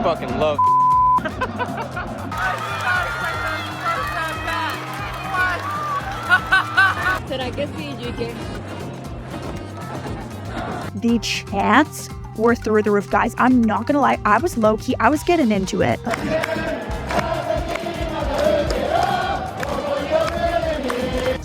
fucking love ¿Será que sí, G.K.? The chants were through the roof, guys. I'm not gonna lie, I was low-key, I was getting into it.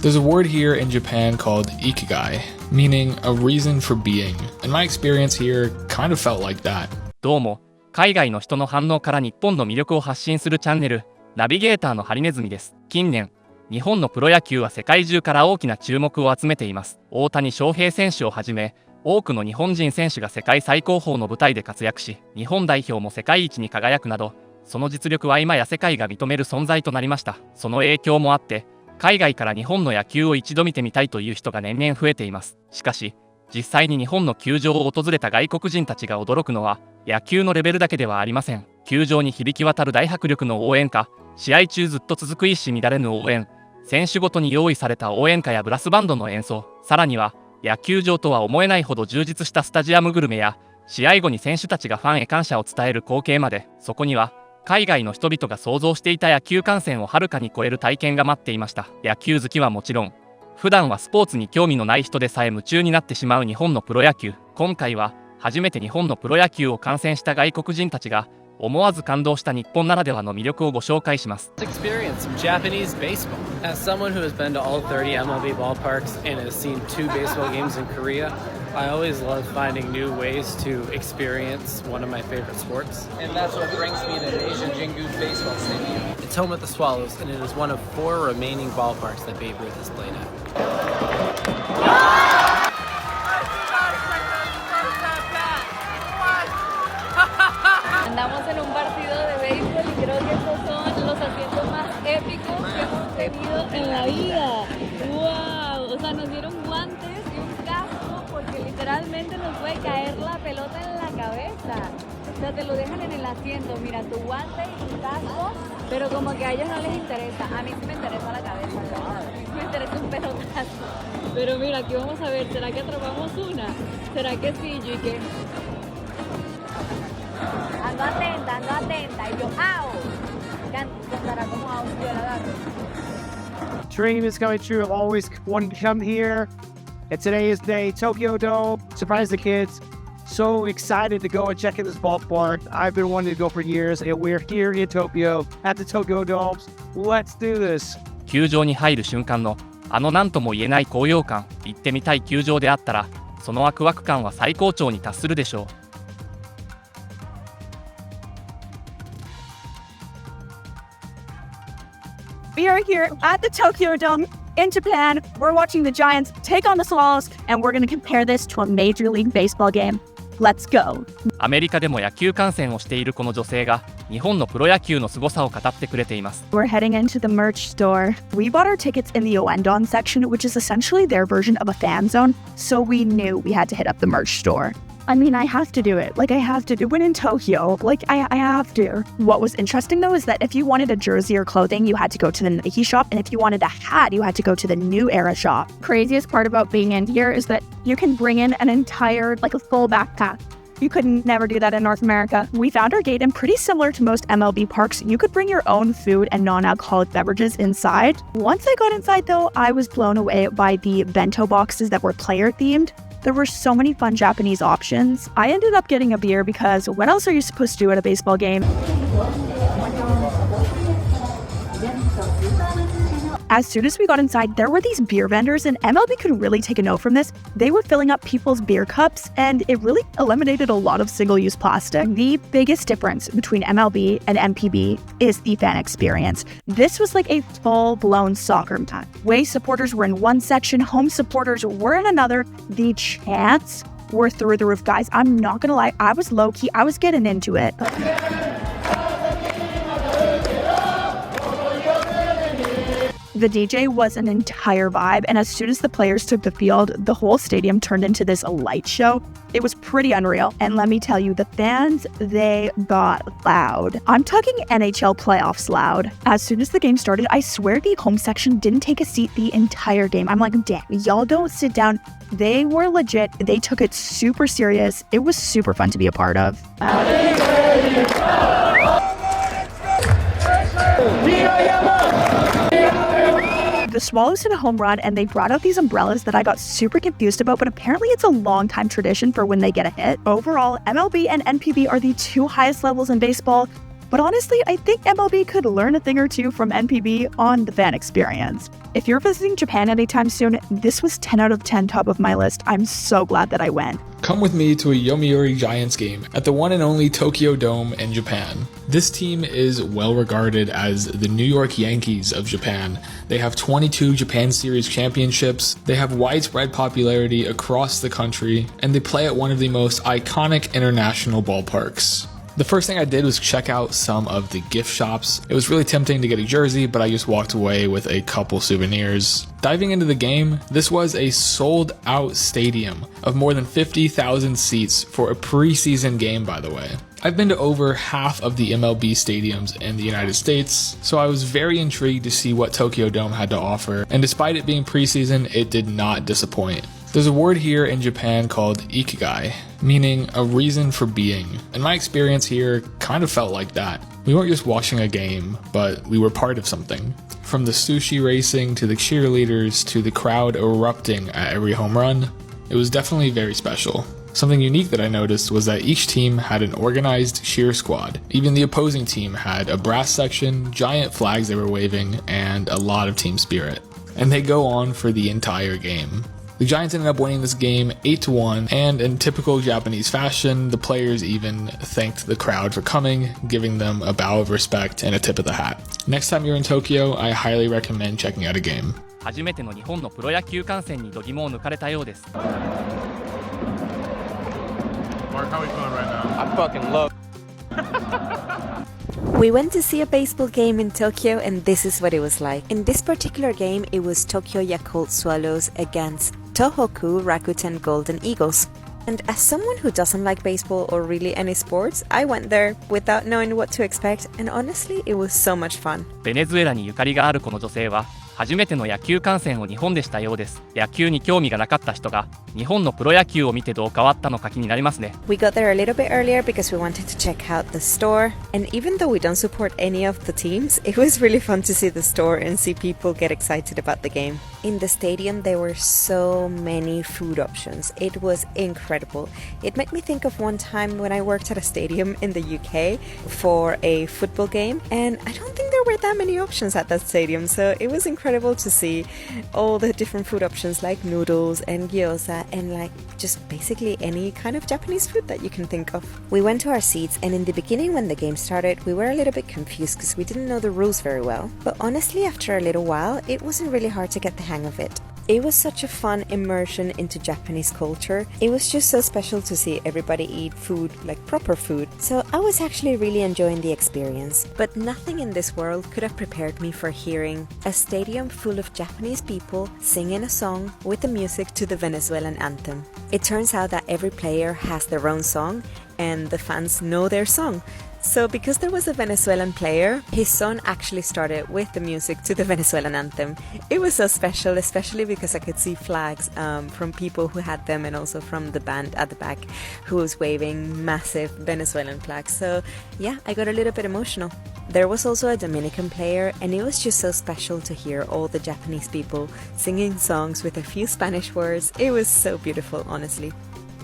There's a word here in Japan called ikigai, meaning a reason for being. And my experience here kind of felt like that. どうも、海外の人の反応から日本の魅力を発信するチャンネル、ナビゲーターのハリネズミです。近年、日本のプロ野球は世界中から大きな注目を集めています。大谷翔平選手をはじめ、多くの日本人選手が世界最高峰の舞台で活躍し、日本代表も世界一に輝くなど、その実力は今や世界が認める存在となりました。その影響もあって、海外から日本の野球を一度見てみたいという人が年々増えています。しかし、実際に日本の球場を訪れた外国人たちが驚くのは、野球のレベルだけではありません。球場に響き渡る大迫力の応援歌、試合中ずっと続く一糸乱れぬ応援、選手ごとに用意された応援歌やブラスバンドの演奏、さらには野球場とは思えないほど充実したスタジアムグルメや、試合後に選手たちがファンへ感謝を伝える光景まで、そこには海外の人々が想像していた野球観戦をはるかに超える体験が待っていました。野球好きはもちろん、普段はスポーツに興味のない人でさえ夢中になってしまう日本のプロ野球。今回は初めて日本のプロ野球を観戦した外国人たちが思わず感動した日本ならではの魅力をご紹介します。experience of Japanese baseball. As someone who has been to all 30 MLB ballparks and has seen 2 baseball games in Korea, I always love finding new ways to experience one of my favorite sports. And that's what brings me to Asia Jingu Baseball Stadium. It's home at the Swallows, and it is one of 4 remaining ballparks that Babe Ruth has played at. Andamos en un partido de béisbol y creo que estos son los asientos más épicos que hemos tenido en la vida. ¡Wow! O sea, nos dieron guantes y un casco porque literalmente nos puede caer la pelota en la cabeza. O sea, te lo dejan en el asiento. Mira, tu guante y tu casco, pero como que a ellos no les interesa. A mí sí me interesa la cabeza, ¿no? Me interesa un pelotazo. Pero mira, aquí vamos a ver, ¿será que atrapamos una? ¿Será que sí, G.K.? Ando atenta, y yo, ¡au! Cantará como a un agarro. Dream is coming true. I've always wanted to come here. And today is the day. Tokyo Dome. Surprise the kids. So excited to go and check in this ballpark. I've been wanting to go for years. And we're here in Tokyo at the Tokyo Dome. Let's do this. 球場に入る瞬間の何とも言えない高揚感、行ってみたい球場であったら、そのワクワク感は最高潮に達するでしょう。We are here at the Tokyo Dome in Japan. We're watching the Giants take on the Swallows, and we're going to compare this to a Major League Baseball game. Let's go. アメリカでも野球観戦をしているこの女性が日本のプロ野球の凄さを語ってくれています。We're heading into the merch store. We bought our tickets in the Oendon section, which is essentially their version of a fan zone, so we knew we had to hit up the merch store. I mean, I have to do it. Like, I have to do it in Tokyo. Like, I have to. What was interesting, though, is that if you wanted a jersey or clothing, you had to go to the Nike shop. And if you wanted a hat, you had to go to the New Era shop. Craziest part about being in here is that you can bring in an entire, like, a full backpack. You could never do that in North America. We found our gate, and pretty similar to most MLB parks, you could bring your own food and non-alcoholic beverages inside. Once I got inside, though, I was blown away by the bento boxes that were player-themed. There were so many fun Japanese options. I ended up getting a beer because what else are you supposed to do at a baseball game? As soon as we got inside, there were these beer vendors, and MLB could really take a note from this. They were filling up people's beer cups, and it really eliminated a lot of single-use plastic. The biggest difference between MLB and MPB is the fan experience. This was like a full-blown soccer match. Away supporters were in one section, home supporters were in another. The chants were through the roof, guys. I'm not gonna lie, I was low-key, I was getting into it. The DJ was an entire vibe, and as soon as the players took the field, the whole stadium turned into this light show. It was pretty unreal, and let me tell you, the fans, they got loud. I'm talking NHL playoffs loud. As soon as the game started, I swear the home section didn't take a seat the entire game. I'm like, damn, y'all don't sit down. They were legit. They took it super serious. It was super fun to be a part of. The Swallows hit a home run and they brought out these umbrellas that I got super confused about, but apparently it's a long-time tradition for when they get a hit. Overall, MLB and NPB are the two highest levels in baseball, but honestly, I think MLB could learn a thing or two from NPB on the fan experience. If you're visiting Japan anytime soon, this was 10 out of 10 top of my list. I'm so glad that I went. Come with me to a Yomiuri Giants game at the one and only Tokyo Dome in Japan. This team is well regarded as the New York Yankees of Japan. They have 22 Japan Series championships, they have widespread popularity across the country, and they play at one of the most iconic international ballparks. The first thing I did was check out some of the gift shops. It was really tempting to get a jersey, but I just walked away with a couple souvenirs. Diving into the game, this was a sold out stadium of more than 50,000 seats for a preseason game, by the way. I've been to over half of the MLB stadiums in the United States, so I was very intrigued to see what Tokyo Dome had to offer, and despite it being preseason, it did not disappoint. There's a word here in Japan called ikigai, meaning a reason for being, and my experience here kind of felt like that. We weren't just watching a game, but we were part of something. From the sushi racing to the cheerleaders to the crowd erupting at every home run, it was definitely very special. Something unique that I noticed was that each team had an organized cheer squad. Even the opposing team had a brass section, giant flags they were waving, and a lot of team spirit. And they go on for the entire game. The Giants ended up winning this game 8-1, and in typical Japanese fashion, the players even thanked the crowd for coming, giving them a bow of respect and a tip of the hat. Next time you're in Tokyo, I highly recommend checking out a game. 初めての日本のプロ野球観戦に度肝を抜かれたようです。Mark, how are we feeling right now? I fucking love. We went to see a baseball game in Tokyo, and this is what it was like. In this particular game, it was Tokyo Yakult Swallows against Tohoku Rakuten Golden Eagles. And as someone who doesn't like baseball or really any sports, I went there without knowing what to expect, and honestly, it was so much fun. ベネズエラにゆかりがあるこの女性は初めての野球観戦を日本でしたようです。野球に興味がなかった人が日本のプロ野球を見てどう変わったのか気になりますね。We got there a little bit earlier because we wanted to check out the store, and even though we don't support any of the teams, it was really fun to see the store and see people get excited about the game. In the stadium, there were so many food options. It was incredible. It made me think of one time when I worked at a stadium in the UK for a football game, and I don't think there were that many options at that stadium, so it was incredible to see all the different food options like noodles and gyoza and like just basically any kind of Japanese food that you can think of. We went to our seats, and in the beginning when the game started, we were a little bit confused because we didn't know the rules very well. But honestly, after a little while, it wasn't really hard to get the hang of it. It was such a fun immersion into Japanese culture. It was just so special to see everybody eat food, like proper food. So I was actually really enjoying the experience. But nothing in this world could have prepared me for hearing a stadium full of Japanese people singing a song with the music to the Venezuelan anthem. It turns out that every player has their own song, and the fans know their song. So because there was a Venezuelan player, his song actually started with the music to the Venezuelan anthem. It was so special, especially because I could see flags from people who had them, and also from the band at the back who was waving massive Venezuelan flags. So yeah, I got a little bit emotional. There was also a Dominican player, and it was just so special to hear all the Japanese people singing songs with a few Spanish words. It was so beautiful, honestly.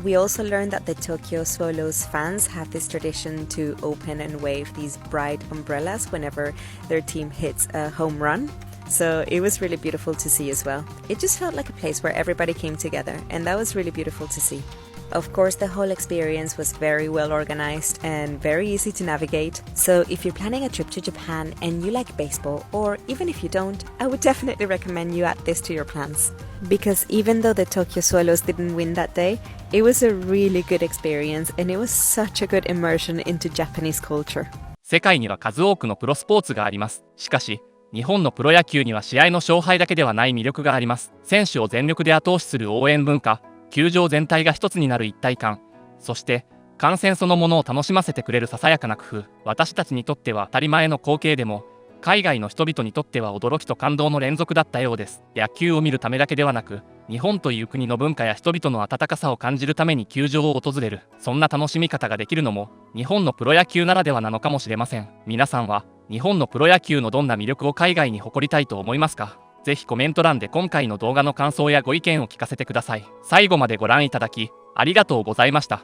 We also learned that the Tokyo Swallows fans have this tradition to open and wave these bright umbrellas whenever their team hits a home run. So it was really beautiful to see as well. It just felt like a place where everybody came together, and that was really beautiful to see. Of course, the whole experience was very well organized and very easy to navigate. So if you're planning a trip to Japan and you like baseball, or even if you don't, I would definitely recommend you add this to your plans. Because even though the Tokyo Swallows didn't win that day, it was a really good experience, and it was such a good immersion into Japanese culture. 世界には数多くのプロスポーツがあります。しかし、日本のプロ野球には試合の勝敗だけではない魅力があります。選手を全力で後押しする応援文化、球場全体が一つになる一体感、そして観戦そのものを楽しませてくれるささやかな工夫。私たちにとっては当たり前の光景でも、海外の人々にとっては驚きと感動の連続だったようです。野球を見るためだけではなく、日本という国の文化や人々の温かさを感じるために球場を訪れる、そんな楽しみ方ができるのも日本のプロ野球ならではなのかもしれません。皆さんは日本のプロ野球のどんな魅力を海外に誇りたいと思いますか？ぜひコメント欄で今回の動画の感想やご意見を聞かせてください。最後までご覧いただきありがとうございました。